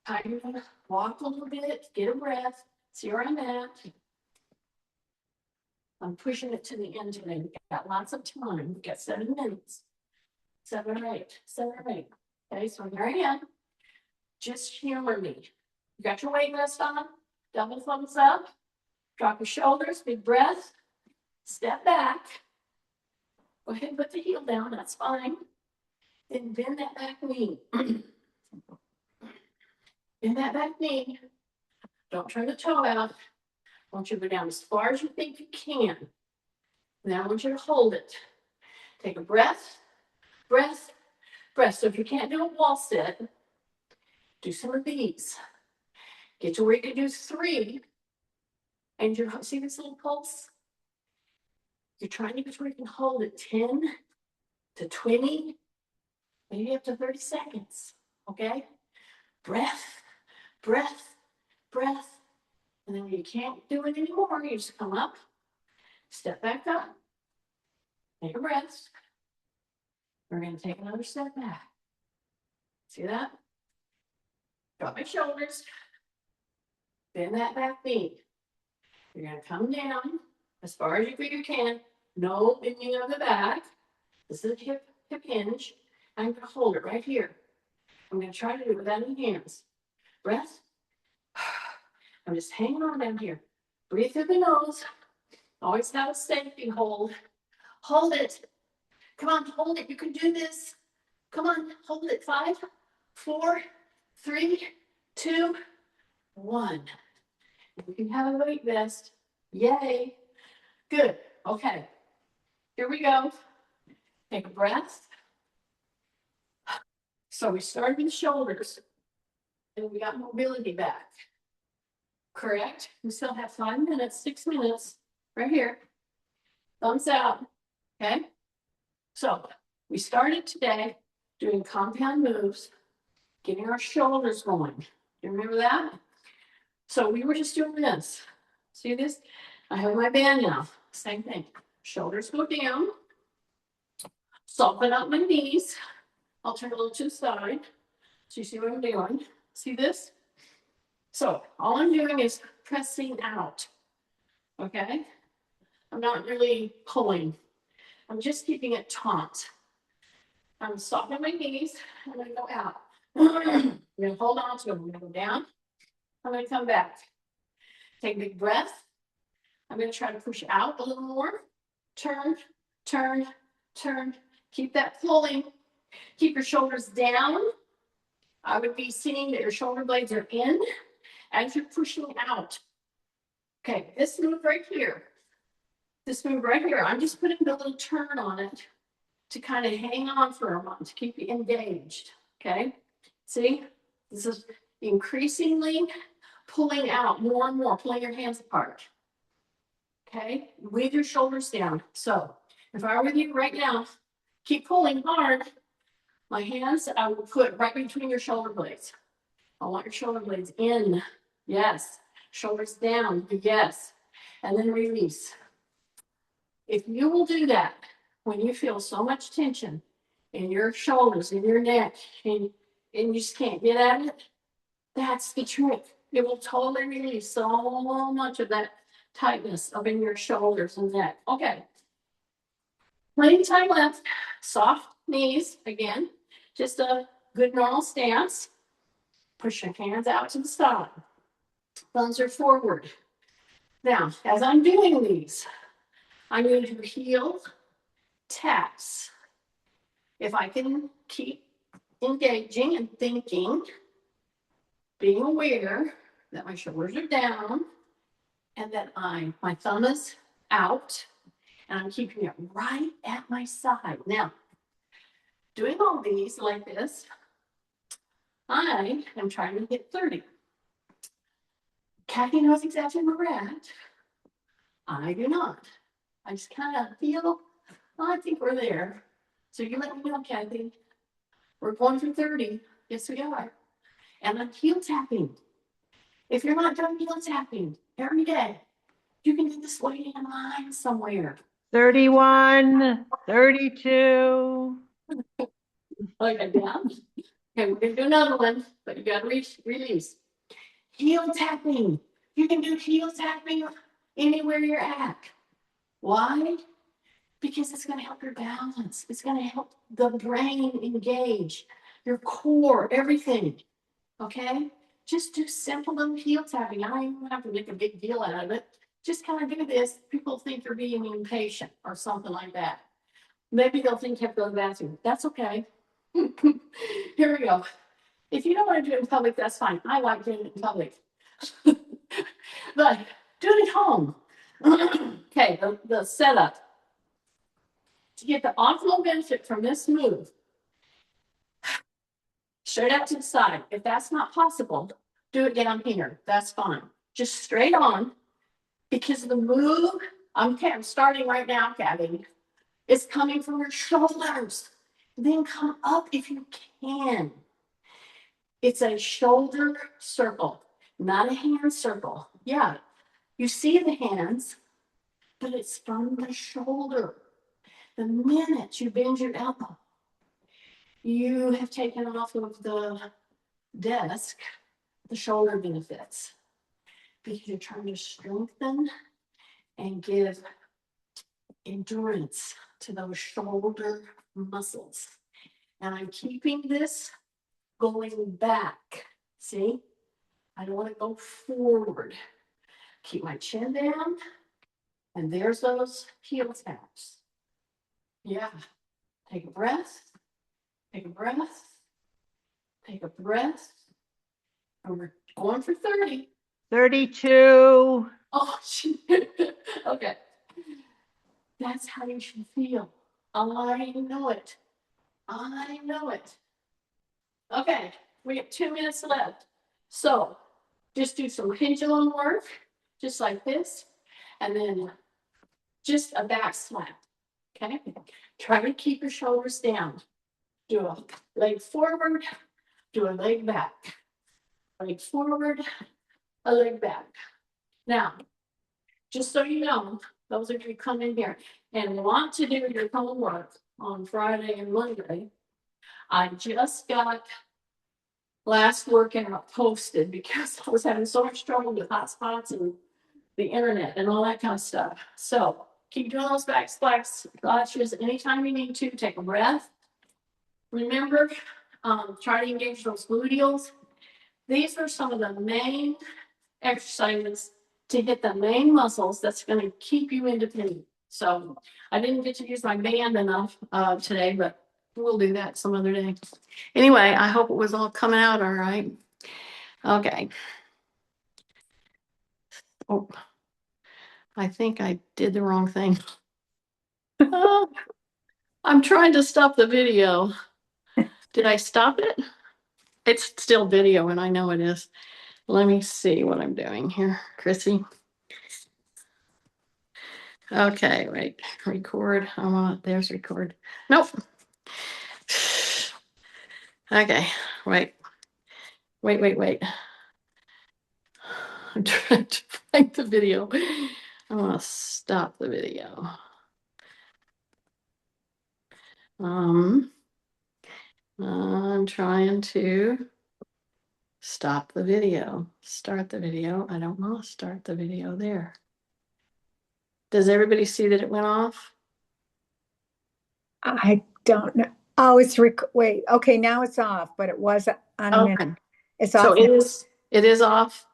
I'm going to walk a little bit, get a breath, see where I'm at. I'm pushing it to the end today. We've got lots of time. We've got 7 minutes. 7 or 8. 7 or 8. Okay, so here I am. Just humor me. You got your weight vest on? Double thumbs up. Drop your shoulders, big breath. Step back. Go ahead and put the heel down. That's fine. Then bend that back knee. Bend that back knee. Don't turn the toe out. I want you to go down as far as you think you can. Now I want you to hold it. Take a breath, breath, breath. So if you can't do a wall sit, do some of these. Get to where you can do 3. And you see this little pulse? You're trying to get to where you can hold it 10 to 20, maybe up to 30 seconds. Okay? Breath, breath, breath. And then when you can't do it anymore, you just come up, step back up, take a breath. We're going to take another step back. See that? Drop my shoulders. Bend that back knee. You're going to come down as far as you think you can. No bending of the back. This is a hip hinge. I'm going to hold it right here. I'm going to try to do it without any hands. Breath. I'm just hanging on down here. Breathe through the nose. Always have a safety hold. Hold it. Come on, hold it. You can do this. Come on, hold it. 5, 4, 3, 2, 1. You can have a weight vest. Yay. Good. Okay. Here we go. Take a breath. So we started with the shoulders. And we got mobility back. Correct? We still have 5 minutes, 6 minutes. Right here. Thumbs out. Okay? So we started today doing compound moves, getting our shoulders going. You remember that? So we were just doing this. See this? I have my band now. Same thing. Shoulders go down. Soften up my knees. I'll turn a little to the side. So you see what I'm doing? See this? So all I'm doing is pressing out. Okay? I'm not really pulling. I'm just keeping it taut. I'm softening my knees. I'm going to go out. I'm going to hold on to them. I'm going to go down. I'm going to come back. Take a big breath. I'm going to try to push out a little more. Turn, turn, turn. Keep that pulling. Keep your shoulders down. I would be seeing that your shoulder blades are in as you're pushing out. Okay, this move right here. This move right here, I'm just putting a little turn on it to kind of hang on for a moment, to keep you engaged. Okay, see? This is increasingly pulling out more and more, pulling your hands apart. Okay, with your shoulders down. So if I were with you right now, keep pulling hard. My hands, I will put right between your shoulder blades. I want your shoulder blades in. Yes. Shoulders down. Yes. And then release. If you will do that, when you feel so much tension in your shoulders, in your neck, and you just can't get at it, that's the trick. It will totally release so much of that tightness up in your shoulders and neck. Okay. Plenty time left. Soft knees again. Just a good normal stance. Push your hands out to the side. Thumbs are forward. Now, as I'm doing these, I'm going to do heel taps. If I can keep engaging and thinking, being aware that my shoulders are down and that my thumb is out and I'm keeping it right at my side. Now, doing all these like this, I am trying to hit 30. Kathy knows exactly where we're at. I do not. I just kind of feel, I think we're there. So you let me know, Kathy. We're going for 30. Yes, we are. And I'm heel tapping. If you're not doing heel tapping every day, you can do this waiting in line somewhere. 31, 32. Okay, down. Okay, we're gonna do another one, but you gotta release. Heel tapping. You can do heel tapping anywhere you're at. Why? Because it's gonna help your balance. It's gonna help the brain engage, your core, everything. Okay? Just do simple little heel tapping. I don't even have to make a big deal out of it. Just kind of do this. People think you're being impatient or something like that. Maybe they'll think you have to go to the bathroom. That's okay. Here we go. If you don't want to do it in public, that's fine. I like doing it in public. But do it at home. Okay, the setup. To get the optimal benefit from this move, straight out to the side. If that's not possible, do it down here. That's fine. Just straight on, because the move, I'm starting right now, Gabby. It's coming from your shoulders. Then come up if you can. It's a shoulder circle, not a hand circle. Yeah, you see the hands, but it's from the shoulder. The minute you bend your elbow, you have taken off of the desk the shoulder benefits because you're trying to strengthen and give endurance to those shoulder muscles. And I'm keeping this going back. See? I don't want to go forward. Keep my chin down. And there's those heel taps. Yeah. Take a breath. Take a breath. Take a breath. And we're going for 30. 32. Oh, okay. That's how you should feel. I know it. I know it. Okay, we have 2 minutes left. So just do some pendulum work, just like this, and then just a back slap. Okay, try to keep your shoulders down. Do a leg forward, do a leg back. Leg forward, a leg back. Now, just so you know, those of you who come in here and want to do your homework on Friday and Monday, I just got last workout posted because I was having so much trouble with hotspots and the internet and all that kind of stuff. So keep doing those back splashes anytime you need to. Take a breath. Remember, try to engage those gluteals. These are some of the main exercises to hit the main muscles that's going to keep you independent. So I didn't get to use my band enough today, but we'll do that some other day. Anyway, I hope it was all coming out all right. Okay. Oh, I think I did the wrong thing. Oh, I'm trying to stop the video. Did I stop it? It's still video, and I know it is. Let me see what I'm doing here, Chrissy. Okay, wait, record. I want, there's record. Nope. Okay, wait. I'm trying to find the video. I want to stop the video. I'm trying to stop the video. Start the video. I don't want to start the video there. Does everybody see that it went off? I don't know. Oh, wait, okay, now it's off, but it was on a minute. Okay. It's So off. it is off?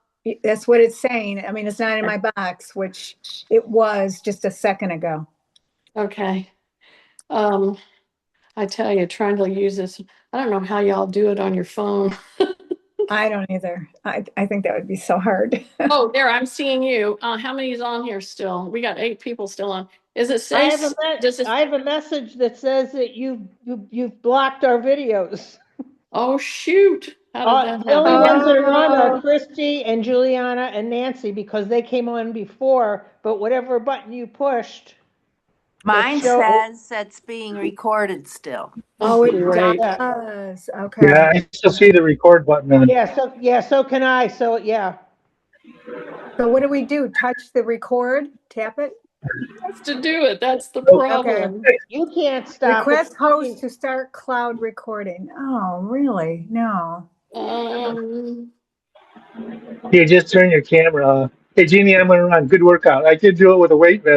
That's what it's saying. I mean, it's not in my box, which it was just a second ago. Okay. I tell you, trying to use this, I don't know how y'all do it on your phone. I don't either. I think that would be so hard. Oh, there, I'm seeing you. How many is on here still? We got 8 people still on. Is it I safe? I have a message that says that you've blocked our videos. Oh, shoot. How did that The only happen? ones that are on Oh. are Christy and Juliana and Nancy because they came on before, but whatever button you pushed. Mine show- says that's being recorded still. Oh, it great. does. Okay. Yeah, I still see the record button. And So can I. So yeah. So what do we do? Touch the record? Tap it? Has to do it. That's the problem. You can't stop it. Request host to start cloud recording. Oh, really? No. you just turn your camera off. Hey, Jeannie, I'm going to run. Good workout. I did do it with a weight vest.